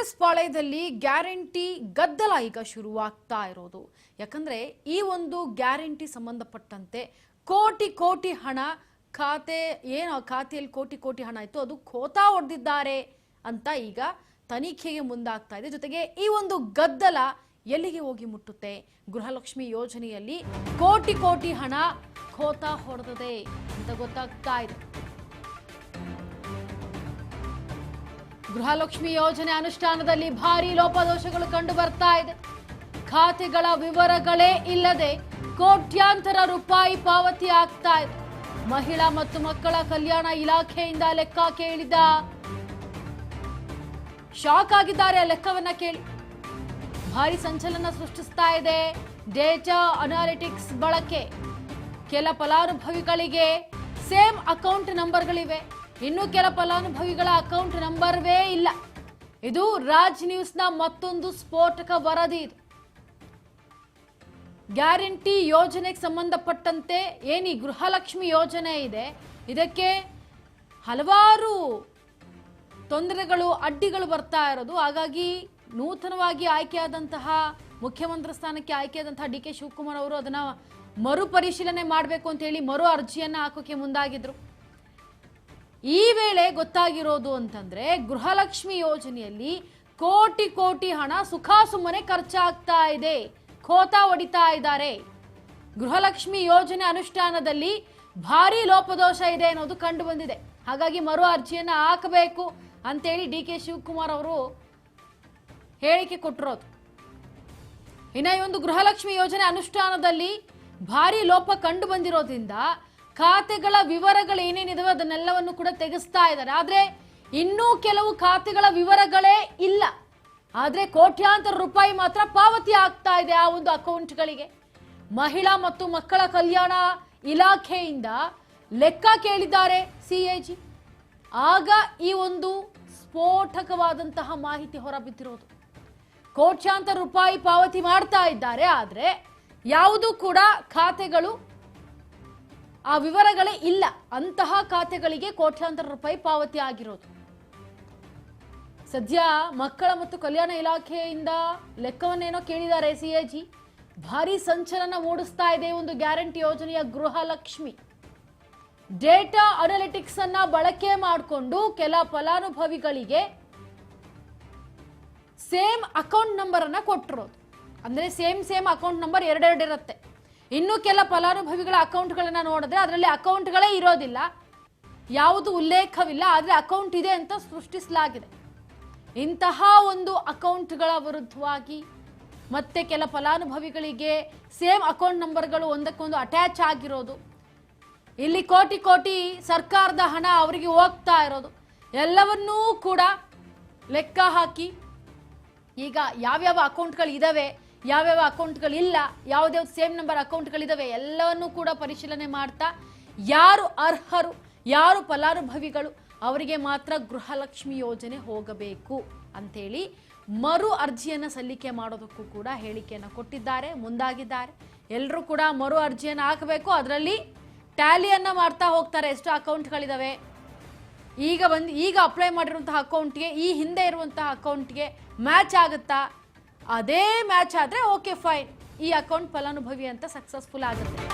Congress ಪಾಳೆಯದಲ್ಲಿ guarantee ಗದ್ದಲ ಈಗ ಶುರುವಾಗ್ತಾ ಇರೋದು. ಯಾಕಂದ್ರೆ ಈ ಒಂದು ಗ್ಯಾರಂಟಿ ಸಂಬಂಧಪಟ್ಟಂತೆ ಕೋಟಿ ಕೋಟಿ ಹಣ ಖಾತೆಯಲ್ಲಿ ಕೋಟಿ ಕೋಟಿ ಹಣ ಇತ್ತು, ಅದು ಖೋತಾ ಹೊಡೆದಿದ್ದಾರೆ ಅಂತ ಈಗ ತನಿಖೆಗೆ ಮುಂದಾಗ್ತಾ ಇದೆ. ಜೊತೆಗೆ ಈ ಒಂದು ಗದ್ದಲ ಎಲ್ಲಿಗೆ ಹೋಗಿ ಮುಟ್ಟುತ್ತೆ? ಗೃಹಲಕ್ಷ್ಮಿ ಯೋಜನೆಯಲ್ಲಿ ಕೋಟಿ ಕೋಟಿ ಹಣ ಖೋತಾ ಹೊಡೆದಿದೆ ಅಂತ ಗೊತ್ತಾಗ್ತಾ ಇದೆ. ಗೃಹಲಕ್ಷ್ಮಿ ಯೋಜನೆ ಅನುಷ್ಠಾನದಲ್ಲಿ ಭಾರಿ ಲೋಪದೋಷಗಳು ಕಂಡು ಬರ್ತಾ ಇದೆ. ಖಾತೆಗಳ ವಿವರಗಳೇ ಇಲ್ಲದೆ ಕೋಟ್ಯಾಂತರ ರೂಪಾಯಿ ಪಾವತಿ ಆಗ್ತಾ ಇದೆ. ಮಹಿಳಾ ಮತ್ತು ಮಕ್ಕಳ ಕಲ್ಯಾಣ ಇಲಾಖೆಯಿಂದ ಲೆಕ್ಕ ಕೇಳಿದ ಶಾಕ್ ಆಗಿದ್ದಾರೆ. ಲೆಕ್ಕವನ್ನ ಕೇಳಿ ಭಾರಿ ಸಂಚಲನ ಸೃಷ್ಟಿಸ್ತಾ ಇದೆ. ಡೇಟಾ ಅನಾಲಿಟಿಕ್ಸ್ ಬಳಕೆ, ಕೆಲ ಫಲಾನುಭವಿಗಳಿಗೆ ಸೇಮ್ ಅಕೌಂಟ್ ನಂಬರ್ಗಳಿವೆ, ಇನ್ನು ಕೆಲ ಫಲಾನುಭವಿಗಳ ಅಕೌಂಟ್ ನಂಬರ್ವೇ ಇಲ್ಲ. ಇದು ರಾಜ್ ನ್ಯೂಸ್ನ ಮತ್ತೊಂದು ಸ್ಫೋಟಕ ವರದಿ. ಇದು ಗ್ಯಾರಂಟಿ ಯೋಜನೆಗೆ ಸಂಬಂಧಪಟ್ಟಂತೆ ಏನಿ ಗೃಹಲಕ್ಷ್ಮಿ ಯೋಜನೆ ಇದೆ, ಇದಕ್ಕೆ ಹಲವಾರು ತೊಂದರೆಗಳು ಅಡ್ಡಿಗಳು ಬರ್ತಾ ಇರೋದು. ಹಾಗಾಗಿ ನೂತನವಾಗಿ ಆಯ್ಕೆಯಾದಂತಹ ಮುಖ್ಯಮಂತ್ರಿ ಸ್ಥಾನಕ್ಕೆ ಆಯ್ಕೆಯಾದಂತಹ ಡಿ.ಕೆ. ಶಿವಕುಮಾರ್ ಅವರು ಅದನ್ನ ಮರುಪರಿಶೀಲನೆ ಮಾಡಬೇಕು ಅಂತ ಹೇಳಿ ಮರು ಅರ್ಜಿಯನ್ನ ಹಾಕೋಕೆ ಮುಂದಾಗಿದ್ರು. ಈ ವೇಳೆ ಗೊತ್ತಾಗಿರೋದು ಅಂತಂದ್ರೆ ಗೃಹಲಕ್ಷ್ಮಿ ಯೋಜನೆಯಲ್ಲಿ ಕೋಟಿ ಕೋಟಿ ಹಣ ಸುಖಾಸುಮ್ಮನೆ ಖರ್ಚಾಗ್ತಾ ಇದೆ, ಖೋತಾ ಹೊಡಿತಾ ಇದ್ದಾರೆ. ಗೃಹಲಕ್ಷ್ಮಿ ಯೋಜನೆ ಅನುಷ್ಠಾನದಲ್ಲಿ ಭಾರಿ ಲೋಪದೋಷ ಇದೆ ಅನ್ನೋದು ಕಂಡು ಬಂದಿದೆ. ಹಾಗಾಗಿ ಮರು ಅರ್ಜಿಯನ್ನ ಹಾಕಬೇಕು ಅಂತೇಳಿ ಡಿ.ಕೆ. ಶಿವಕುಮಾರ್ ಅವರು ಹೇಳಿಕೆ ಕೊಟ್ಟಿರೋದು. ಇನ್ನು ಈ ಒಂದು ಗೃಹಲಕ್ಷ್ಮಿ ಯೋಜನೆ ಅನುಷ್ಠಾನದಲ್ಲಿ ಭಾರಿ ಲೋಪ ಕಂಡು ಬಂದಿರೋದ್ರಿಂದ ಖಾತೆಗಳ ವಿವರಗಳು ಏನೇನಿದಾವೆ ಅದನ್ನೆಲ್ಲವನ್ನು ಕೂಡ ತೆಗೆಸ್ತಾ ಇದ್ದಾರೆ. ಆದ್ರೆ ಇನ್ನೂ ಕೆಲವು ಖಾತೆಗಳ ವಿವರಗಳೇ ಇಲ್ಲ, ಆದ್ರೆ ಕೋಟ್ಯಾಂತರ ರೂಪಾಯಿ ಮಾತ್ರ ಪಾವತಿ ಆಗ್ತಾ ಇದೆ ಆ ಒಂದು ಅಕೌಂಟ್ಗಳಿಗೆ. ಮಹಿಳಾ ಮತ್ತು ಮಕ್ಕಳ ಕಲ್ಯಾಣ ಇಲಾಖೆಯಿಂದ ಲೆಕ್ಕ ಕೇಳಿದ್ದಾರೆ ಸಿಎಜಿ. ಆಗ ಈ ಒಂದು ಸ್ಫೋಟಕವಾದಂತಹ ಮಾಹಿತಿ ಹೊರಬಿದ್ದಿರೋದು. ಕೋಟ್ಯಾಂತರ ರೂಪಾಯಿ ಪಾವತಿ ಮಾಡ್ತಾ ಇದ್ದಾರೆ, ಆದ್ರೆ ಯಾವುದು ಕೂಡ ಖಾತೆಗಳು ಆ ವಿವರಗಳೇ ಇಲ್ಲ. ಅಂತಹ ಖಾತೆಗಳಿಗೆ ಕೋಟ್ಯಾಂತರ ರೂಪಾಯಿ ಪಾವತಿ ಆಗಿರೋದು. ಸದ್ಯ ಮಕ್ಕಳ ಮತ್ತು ಕಲ್ಯಾಣ ಇಲಾಖೆಯಿಂದ ಲೆಕ್ಕವನ್ನೇನೋ ಕೇಳಿದ್ದಾರೆ ಸಿಎಜಿ. ಭಾರಿ ಸಂಚಲನ ಮೂಡಿಸ್ತಾ ಇದೆ ಒಂದು ಗ್ಯಾರಂಟಿ ಯೋಜನೆಯ ಗೃಹಲಕ್ಷ್ಮಿ. ಡೇಟಾ ಅನಾಲಿಟಿಕ್ಸ್ ಅನ್ನ ಬಳಕೆ ಮಾಡಿಕೊಂಡು ಕೆಲ ಫಲಾನುಭವಿಗಳಿಗೆ ಸೇಮ್ ಅಕೌಂಟ್ ನಂಬರ್ ಅನ್ನ ಕೊಟ್ಟಿರೋದು. ಅಂದ್ರೆ ಸೇಮ್ ಅಕೌಂಟ್ ನಂಬರ್ ಎರಡೆರಡು ಇರುತ್ತೆ. ಇನ್ನು ಕೆಲ ಫಲಾನುಭವಿಗಳ ಅಕೌಂಟ್ಗಳನ್ನ ನೋಡಿದ್ರೆ ಅದರಲ್ಲಿ ಅಕೌಂಟ್ಗಳೇ ಇರೋದಿಲ್ಲ, ಯಾವುದು ಉಲ್ಲೇಖವಿಲ್ಲ, ಆದ್ರೆ ಅಕೌಂಟ್ ಇದೆ ಅಂತ ಸೃಷ್ಟಿಸಲಾಗಿದೆ. ಇಂತಹ ಒಂದು ಅಕೌಂಟ್ಗಳ ವಿರುದ್ಧವಾಗಿ ಮತ್ತೆ ಕೆಲ ಫಲಾನುಭವಿಗಳಿಗೆ ಸೇಮ್ ಅಕೌಂಟ್ ನಂಬರ್ಗಳು ಒಂದಕ್ಕೊಂದು ಅಟ್ಯಾಚ್ ಆಗಿರೋದು, ಇಲ್ಲಿ ಕೋಟಿ ಕೋಟಿ ಸರ್ಕಾರದ ಹಣ ಅವರಿಗೆ ಹೋಗ್ತಾ ಇರೋದು, ಎಲ್ಲವನ್ನೂ ಕೂಡ ಲೆಕ್ಕ ಹಾಕಿ ಈಗ ಯಾವ್ಯಾವ ಅಕೌಂಟ್ಗಳು ಇದಾವೆ, ಯಾವ್ಯಾವ ಅಕೌಂಟ್ಗಳಿಲ್ಲ, ಯಾವುದ್ಯಾವ್ದು ಸೇಮ್ ನಂಬರ್ ಅಕೌಂಟ್ಗಳಿದಾವೆ ಎಲ್ಲವನ್ನೂ ಕೂಡ ಪರಿಶೀಲನೆ ಮಾಡ್ತಾ ಯಾರು ಅರ್ಹರು, ಯಾರು ಫಲಾನುಭವಿಗಳು ಅವರಿಗೆ ಮಾತ್ರ ಗೃಹಲಕ್ಷ್ಮಿ ಯೋಜನೆ ಹೋಗಬೇಕು ಅಂತೇಳಿ ಮರು ಅರ್ಜಿಯನ್ನು ಸಲ್ಲಿಕೆ ಮಾಡೋದಕ್ಕೂ ಕೂಡ ಹೇಳಿಕೆಯನ್ನು ಕೊಟ್ಟಿದ್ದಾರೆ, ಮುಂದಾಗಿದ್ದಾರೆ. ಎಲ್ಲರೂ ಕೂಡ ಮರು ಅರ್ಜಿಯನ್ನು ಹಾಕಬೇಕು, ಅದರಲ್ಲಿ ಟ್ಯಾಲಿಯನ್ನು ಮಾಡ್ತಾ ಹೋಗ್ತಾರೆ. ಎಷ್ಟು ಅಕೌಂಟ್ಗಳಿದಾವೆ, ಈಗ ಅಪ್ಲೈ ಮಾಡಿರುವಂತಹ ಅಕೌಂಟ್ಗೆ ಈ ಹಿಂದೆ ಇರುವಂತಹ ಅಕೌಂಟ್ಗೆ ಮ್ಯಾಚ್ ಆಗುತ್ತಾ, ಅದೇ ಮ್ಯಾಚ್ ಆದರೆ ಓಕೆ ಫೈನ್, ಈ ಅಕೌಂಟ್ ಫಲಾನುಭವಿ ಅಂತ ಸಕ್ಸಸ್ಫುಲ್ ಆಗುತ್ತೆ.